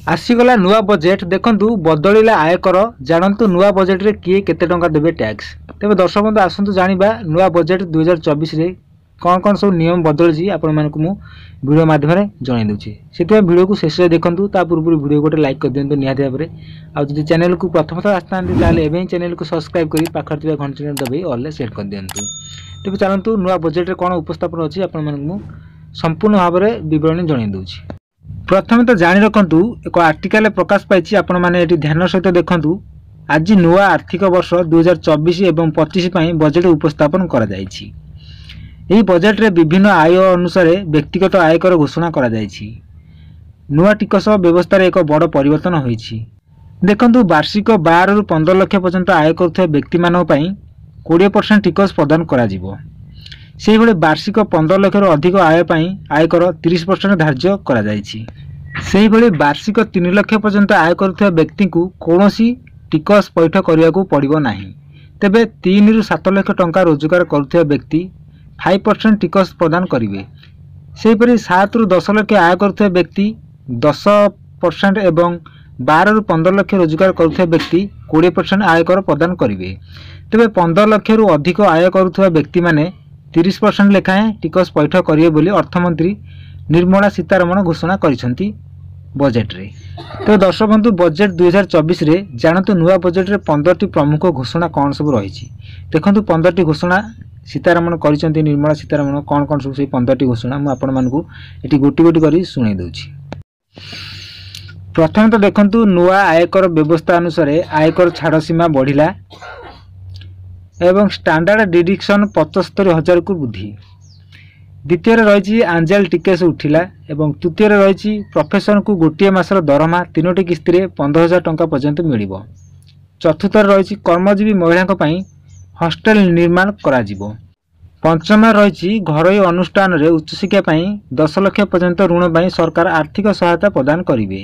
आसीगला नुआ बजेट देखंतु बदलिला आयकर जानतु नुआ बजेट रे किए केते टंका देबे टैक्स। तेबे दर्शक बंधु आसंतु जानिबा नुआ बजेट 2024 रे कौन सब नियम बदल जी आपण मानकु मु वीडियो माध्यम रे जणाइ दउची। सेते वीडियो को शेष रे देखंतु ता पूर्व वीडियो गोटे लाइक कर दियंतु निहाती भाबरे। आ जदि चैनल को प्रथम थर आस्तांती ताले एबे चैनल को सब्सक्राइब करी पाखर थिबा घंटी चिन्ह दबाई ऑल रे सेट कर दियंतु। तेबे चलंतु नुआ बजेट रे कोन उपस्थापन अछि आपण मानकु मु संपूर्ण भाबरे विवरण जणाइ दउची। प्रथम तो जानी रखु एक आर्टिकल प्रकाश पाई आपण मैंने ध्यान सहित देखु। आज नुआ आर्थिक वर्ष 2024 एवं 25 बजेट उपस्थापन करा जायछि। एही बजेट रे विभिन्न आय अनुसार व्यक्तिगत आयकर घोषणा करा जायछि। नुआ टिकस व्यवस्था एक बड़ परिवर्तन होईछि। देखंतु वार्षिक 12 रु 15 लाख पर्यंत आय करुवा व्यक्ति मानक पई 20% टिकस प्रदान करा जिवो। से भले वार्षिक 15 लाख रु अधिक आय पई आयकर 30% धार्य करा जायछि। से भले वार्षिक 3 लाख पर्यंत आय करुवा व्यक्ति को कोनोसी टिकस पैठ करिया को पड़िबो नाही। तेबे 3 रु 7 लाख टंका रोजगार करुवा व्यक्ति 5% टिकस प्रदान करिवे। से परि 7 रु 10 लाख आय करुवा व्यक्ति 10% एवं 12 रु 15 लाख रोजगार करुवा व्यक्ति 20% आयकर प्रदान करिवे। तेबे 15 लाख रु अधिक आय करुवा व्यक्ति माने 30% लेखाएं टिकस पैठ करिवे बोली अर्थमंत्री निर्मला सीतारमण घोषणा करिसंती बजेट रे। तो दर्शक बंधु बजेट 2024 रे जानतु नुआ बजेट रे 15 टी प्रमुख घोषणा कौन सब रही। देखंतु 15 टी घोषणा सीतारमण करिसंती निर्मला सीतारमण कौन सब से 15 टी घोषणा मु आपण मानकु एटी गोटी गोटी करी सुनाई दउची। प्रथम तो देखंतु नुआ आयकर व्यवस्था अनुसार आयकर छाड़ सीमा बढ़िला एवं स्टैंडर्ड डिडक्शन 75,000 को वृद्धि। द्वितीय रही आंजेल टिकेस उठिला एवं तृतीय रही प्रोफेशन को गोटे मासर दरमा 3टी किस्ती 15,000 टंका पर्यंत मिलिबो। चतुर्थ रही कर्मजीवी महिला हॉस्टेल निर्माण करा जिवो। पंचम रही घरोई अनुष्ठान रे उच्च शिक्षा 10 लाख पर्यंत ऋण पर सरकार आर्थिक सहायता प्रदान करिवे।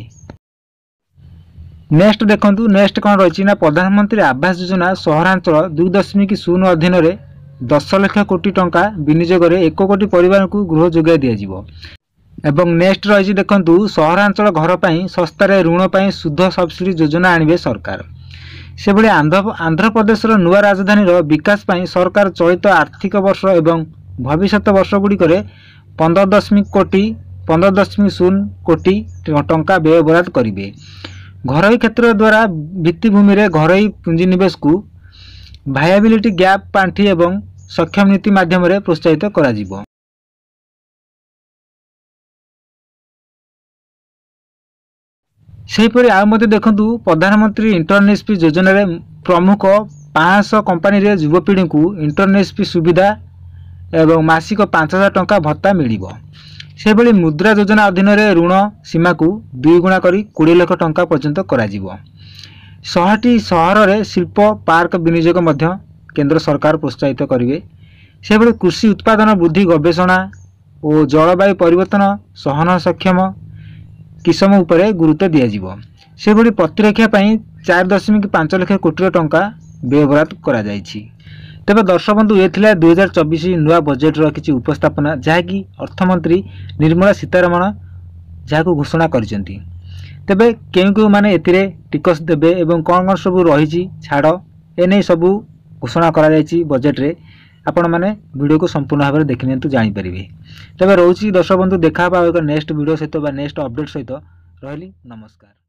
नेक्स्ट देखंतु नेक्स्ट कौन रही ना प्रधानमंत्री आवास योजना सहरांचल 2.0 अधीन रे 10 लाख कोटी टंका विनियोग रे 1 कोटी परिवार को गृह जोगाई दिया जिवो। एवं नेक्स्ट रही देखंतु सहरांचल घर पई सस्ता रे ऋण पई शुद्ध सब्सिडी योजना आनिबे सरकार। से भली आंध्र प्रदेश रो नुआ राजधानी रो विकास पई सरकार चलित आर्थिक वर्ष एवं भविष्यत वर्ष गुडी करे 15.0 कोटी टंका व्यय बराद करिवे। घरोई क्षेत्र द्वारा भित्तिभूमि रे घरोई पुंजीनिवेश को भायाबिलिटी गैप पांठी एवं सक्षम नीति माध्यम रे प्रोत्साहित करा जिवो। सेहीपरि आ मते देखंतु प्रधानमंत्री इंटर्नशिप योजना रे प्रमुख 500 कंपनी रे युवपीढ़ी को इंटर्नशिप सुविधा एवं मासिक 5,000 टंका भत्ता मिलिबो। से भली मुद्रा योजना अधीन रे ऋण सीमा को 2 गुणा करी 20 लाख टंका पर्यंत करा जिवो। 100टी सहर रे शिल्प पार्क विनियोग मध्य केंद्र सरकार प्रोत्साहित करिवे। से भली कृषि उत्पादन वृद्धि गवेषणा और जलवायु परिवर्तन सहन सक्षम किसम उपरे गुरुत्व दिया जिवो। से भली प्रतिरक्षा पई 4.5 लाख कोटी टंका व्ययबराद करा जायछि। तेबे दर्शक बंधु ये थिला 2024 नुआ बजेट रो किछि उपस्थापना जहाँकि अर्थमंत्री निर्मला सीतारमण जहाँको घोषणा करिसेंती। तेबे केउ माने एतिरे टिकस देबे एवं कौन सब रही छाड़ एने सब घोषणा करा जायछि बजेट रे। आपण माने वीडियो को संपूर्ण भाव में देखिनियंतु जानि परिबे। तेबे रहउछि दर्शक बंधु देखा एक नेक्स्ट वीडियो सहित नेक्स्ट अपडेट सहित। रहली नमस्कार।